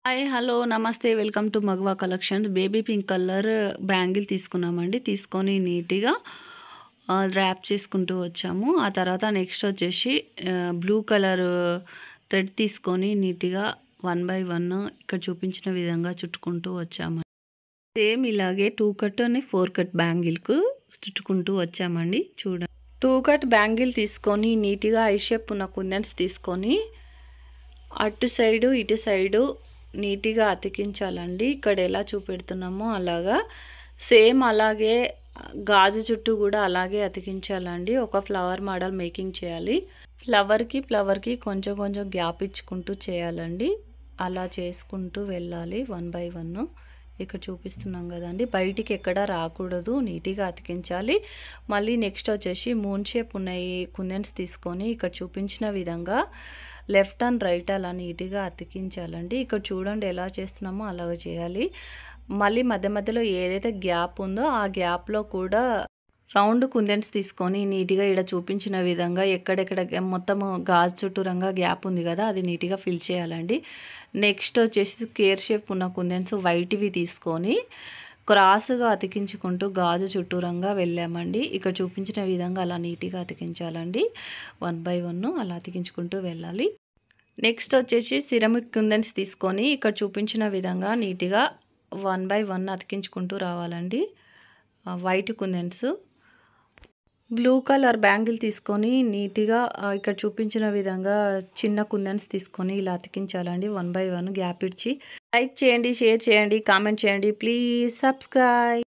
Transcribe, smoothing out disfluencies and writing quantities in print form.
Hi hello నమస్తే welcome to Magava collections. Baby pink colour bangle తీసుకున్నామండి. తీసుకొని నీట్గా ర్యాప్ చేసుకుంటూ వచ్చాము. ఆ తర్వాత నెక్స్ట్ వచ్చేసి బ్లూ కలర్ థ్రెడ్ తీసుకొని నీట్గా 1 బై 1 ఇక్కడ చూపించిన విధంగా చుట్టుకుంటూ వచ్చాము. సేమ్ ఇలాగే 2 కట్ అని 4 కట్ బ్యాంగిల్కు చుట్టుకుంటూ వచ్చామండి. చూడండి, 2 కట్ బ్యాంగిల్ తీసుకొని నీట్గా ఐ షేప్ ఉన్న కుందన్స్ తీసుకొని అటు సైడు ఇటు సైడు నీట్గా అతికించాలండి. ఇక్కడ ఎలా చూపెడుతున్నామో అలాగా సేమ్ అలాగే గాజు చుట్టూ కూడా అలాగే అతికించాలండి. ఒక ఫ్లవర్ మోడల్ మేకింగ్ చేయాలి. ఫ్లవర్కి కొంచెం కొంచెం గ్యాప్ ఇచ్చుకుంటూ చేయాలండి. అలా చేసుకుంటూ వెళ్ళాలి 1 బై 1. ఇక్కడ చూపిస్తున్నాం కదండి, బయటికి ఎక్కడ రాకూడదు, నీట్గా అతికించాలి. మళ్ళీ నెక్స్ట్ వచ్చేసి మూన్ షేప్ ఉన్నాయి కుందన్స్ తీసుకొని ఇక్కడ చూపించిన విధంగా లెఫ్ట్ అండ్ రైట్ అలా నీట్గా అతికించాలండి. ఇక్కడ చూడండి ఎలా చేస్తున్నామో అలాగ చేయాలి. మళ్ళీ మధ్య మధ్యలో ఏదైతే గ్యాప్ ఉందో ఆ గ్యాప్లో కూడా రౌండ్ కుందన్స్ తీసుకొని నీట్గా ఇక్కడ చూపించిన విధంగా ఎక్కడెక్కడ మొత్తం గాజు చుట్టూరంగా గ్యాప్ ఉంది కదా, అది నీట్గా ఫిల్ చేయాలండి. నెక్స్ట్ వచ్చేసి కేర్ షేప్ ఉన్న కుందన్స్ వైట్వి తీసుకొని క్రాస్గా అతికించుకుంటూ గాజు చుట్టూరంగా వెళ్ళామండి. ఇక్కడ చూపించిన విధంగా అలా నీట్గా అతికించాలండి. 1 బై 1 అలా అతికించుకుంటూ వెళ్ళాలి. నెక్స్ట్ వచ్చేసి సిరమిక్ కుందన్స్ తీసుకొని ఇక్కడ చూపించిన విధంగా నీట్గా 1 బై 1 అతికించుకుంటూ రావాలండి. వైట్ కుందన్స్, బ్లూ కలర్ బ్యాంగిల్ తీసుకొని నీట్గా ఇక్కడ చూపించిన విధంగా చిన్న కుందన్స్ తీసుకొని ఇలా అతికించాలండి. 1 బై 1 గ్యాప్ ఇచ్చి. లైక్ చేయండి, షేర్ చేయండి, కామెంట్ చేయండి. Please subscribe.